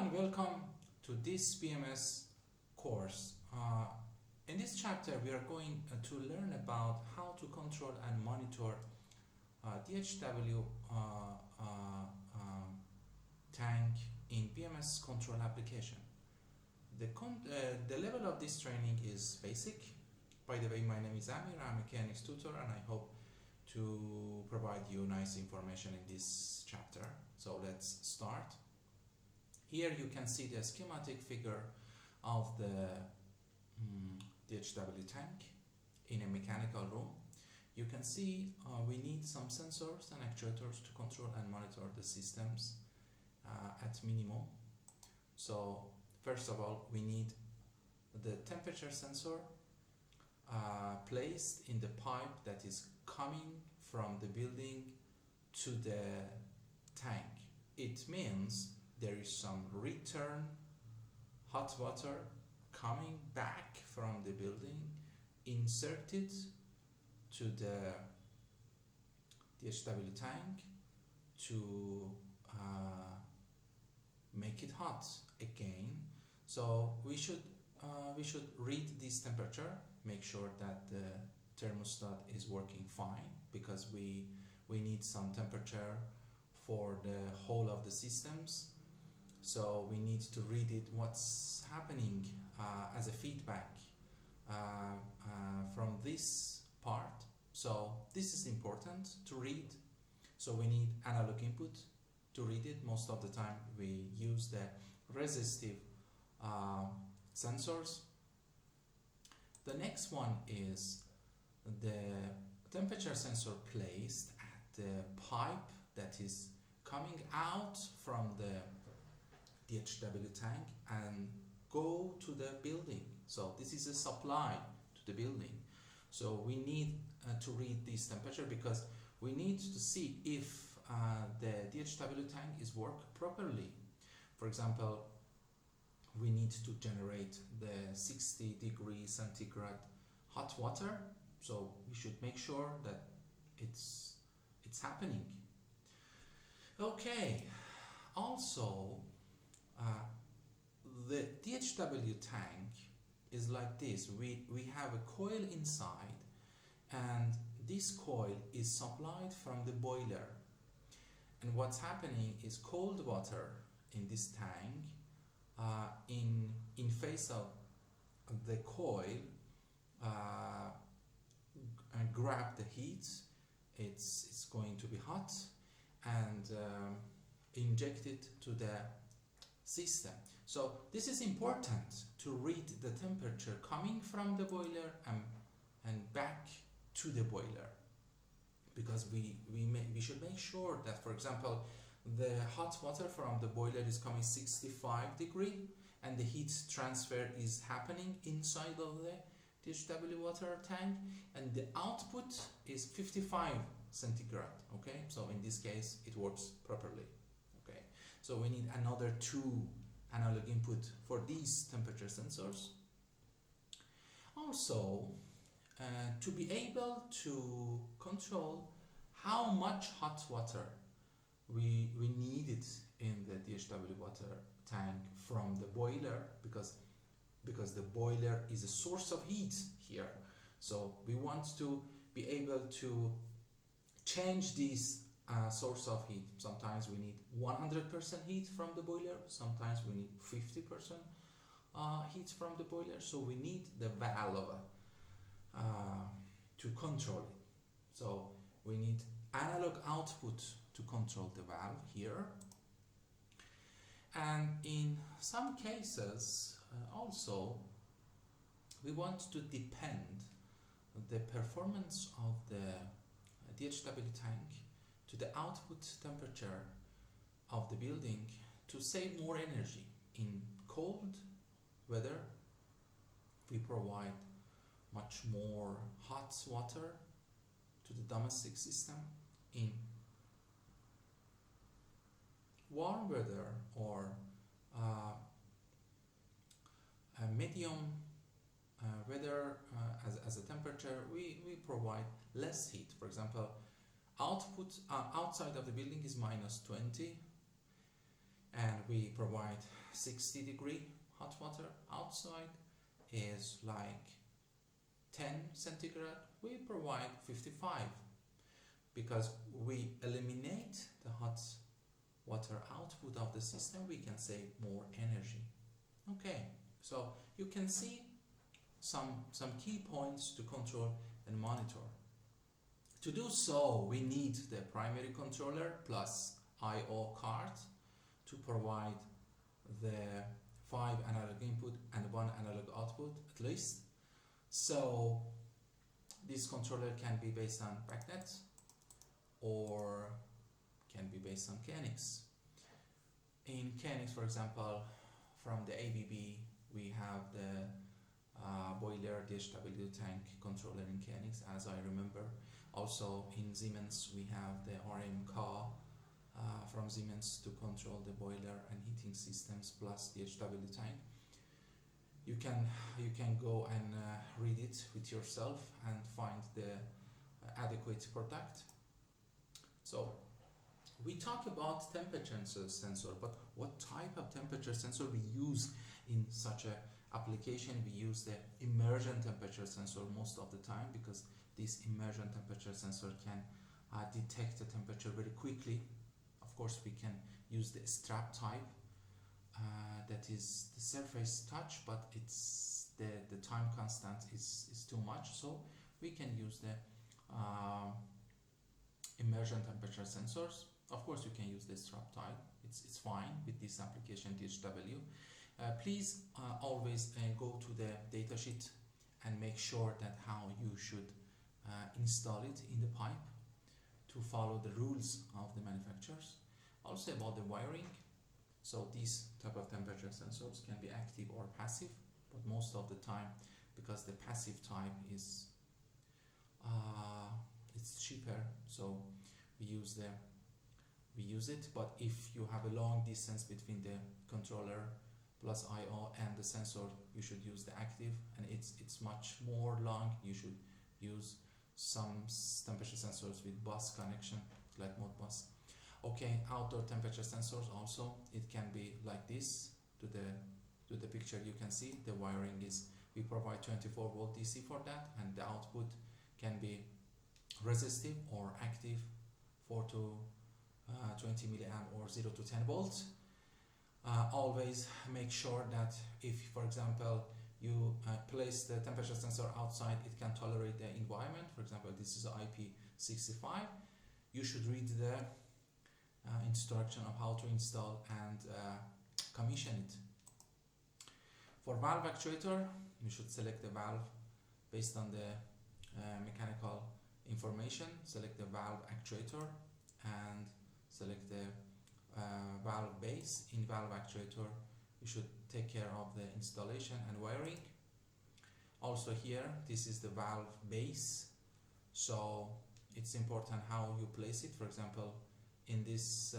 and welcome to this BMS course. In this chapter we are going to learn about how to control and monitor DHW tank in BMS control application. The level of this training is basic. By the way, my name is Amir, I'm a mechanics tutor, and I hope to provide you nice information in this chapter. So let's start. Here you can see the schematic figure of the DHW tank in a mechanical room. You can see we need some sensors and actuators to control and monitor the systems at minimum. So first of all, we need the temperature sensor placed in the pipe that is coming from the building to the tank. It means there is some return hot water coming back from the building, inserted to the DHW tank to make it hot again. So we should read this temperature, make sure that the thermostat is working fine, because we need some temperature for the whole of the systems. So we need to read it, what's happening as a feedback from this part. So this is important to read. So we need analog input to read it. Most of the time we use the resistive sensors. The next one is the temperature sensor placed at the pipe that is coming out from the DHW tank and go to the building. So this is a supply to the building. So we need to read this temperature, because we need to see if the DHW tank is working properly. For example, we need to generate the 60° centigrade hot water. So we should make sure that it's happening. Okay. Also, the DHW tank is like this. We have a coil inside, and this coil is supplied from the boiler. And what's happening is cold water in this tank in face of the coil grab the heat. It's going to be hot and inject it to the system. So this is important to read the temperature coming from the boiler and back to the boiler, because we should make sure that, for example, the hot water from the boiler is coming 65°, and the heat transfer is happening inside of the DHW water tank, and the output is 55 centigrade. Okay, so in this case it works properly. Okay, so we need another 2 analog input for these temperature sensors. Also, to be able to control how much hot water we needed in the DHW water tank from the boiler, because the boiler is a source of heat here. So we want to be able to change this source of heat. Sometimes we need 100% heat from the boiler, sometimes we need 50% heat from the boiler. So we need the valve to control it. So we need analog output to control the valve here. And in some cases also we want to depend the performance of the DHW tank to the output temperature of the building to save more energy. In cold weather we provide much more hot water to the domestic system. In warm weather or medium weather as a temperature, we provide less heat. For example, output outside of the building is -20, and we provide 60-degree hot water. Outside is like 10 centigrade, we provide 55, because we eliminate the hot water output of the system, we can save more energy. Okay, so you can see some key points to control and monitor. To do so, we need the primary controller plus I/O card to provide the 5 analog input and 1 analog output at least. So this controller can be based on BACnet or can be based on KNX. In KNX, for example, from the ABB, we have the boiler DHW tank controller in KNX, as I remember. Also in Siemens, we have the RMK from Siemens to control the boiler and heating systems plus DHW tank. You can go and read it with yourself and find the adequate product. So we talk about temperature sensor, but what type of temperature sensor we use in such a application? We use the immersion temperature sensor most of the time, because this immersion temperature sensor can detect the temperature very quickly. Of course, we can use the strap type, that is the surface touch, but it's the time constant is too much, so we can use the immersion temperature sensors. Of course, you can use the strap type, it's fine with this application DHW. Please always go to the datasheet and make sure that how you should install it in the pipe to follow the rules of the manufacturers. Also about the wiring, so these type of temperature sensors can be active or passive, but most of the time, because the passive type is it's cheaper, so we use it. But if you have a long distance between the controller plus I/O and the sensor, you should use the active, and it's much more long. You should use some temperature sensors with bus connection, like Modbus. Okay, outdoor temperature sensors also, it can be like this. To the picture you can see the wiring is, we provide 24 volt DC for that, and the output can be resistive or active 4 to 20 milliamp or 0 to 10 volts. Always make sure that if, for example, you place the temperature sensor outside, it can tolerate the environment. For example, this is IP65. You should read the instruction of how to install and commission it. For valve actuator, you should select the valve based on the mechanical information. Select the valve actuator and select the valve base. In valve actuator, you should take care of the installation and wiring. Also here, this is the valve base, so it's important how you place it. For example, in this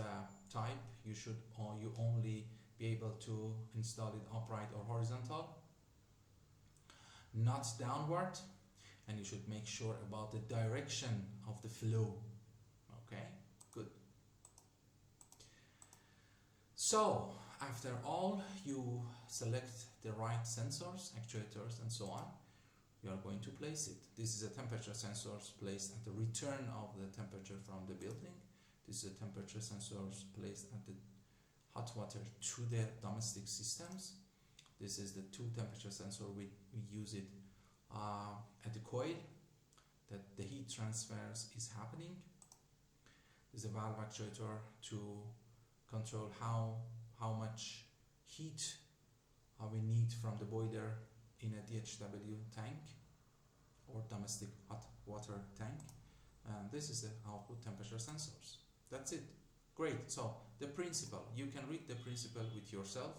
type, you only be able to install it upright or horizontal, not downward, and you should make sure about the direction of the flow. Okay, good. So after all, you select the right sensors, actuators, and so on. You are going to place it. This is a temperature sensors placed at the return of the temperature from the building. This is a temperature sensors placed at the hot water to the domestic systems. This is the two temperature sensor. We use it at the coil, that the heat transfers is happening. This is a valve actuator to control how much heat we need from the boiler in a DHW tank or domestic hot water tank. And this is the output temperature sensors. That's it. Great. So the principle, you can read the principle with yourself.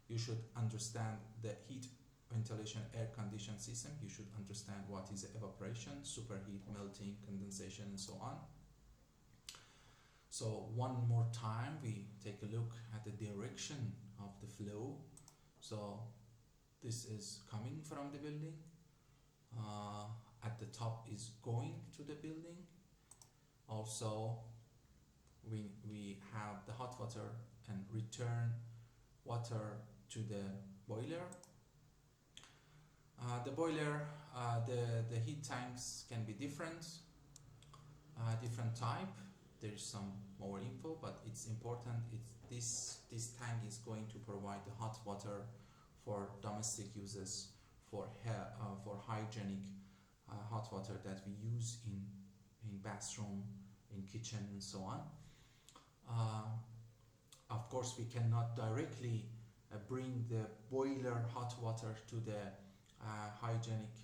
You should understand the heat, ventilation, air condition system. You should understand what is evaporation, superheat, melting, condensation, and so on. So one more time, we take a look at the direction of the flow. So this is coming from the building. At the top is going to the building. Also, we have the hot water and return water to the boiler. The boiler, the heat tanks can be different type. There is some more info, but it's important. This tank is going to provide the hot water for domestic uses, for hygienic hot water that we use in bathroom, in kitchen, and so on. Of course, we cannot directly bring the boiler hot water to the hygienic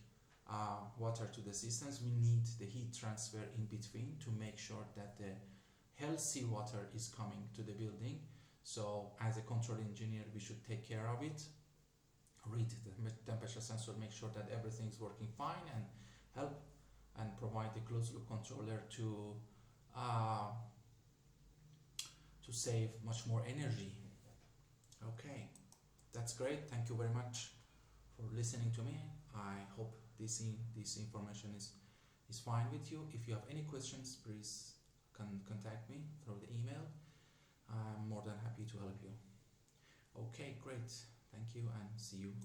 water to the systems. We need the heat transfer in between to make sure that the healthy water is coming to the building. So as a control engineer, we should take care of it, read the temperature sensor, make sure that everything is working fine, and help and provide the closed loop controller to save much more energy. Okay, that's great. Thank you very much for listening to me. I hope this information is fine with you. If you have any questions, please contact me through the email. I'm more than happy to help you. Okay, great. Thank you, and see you in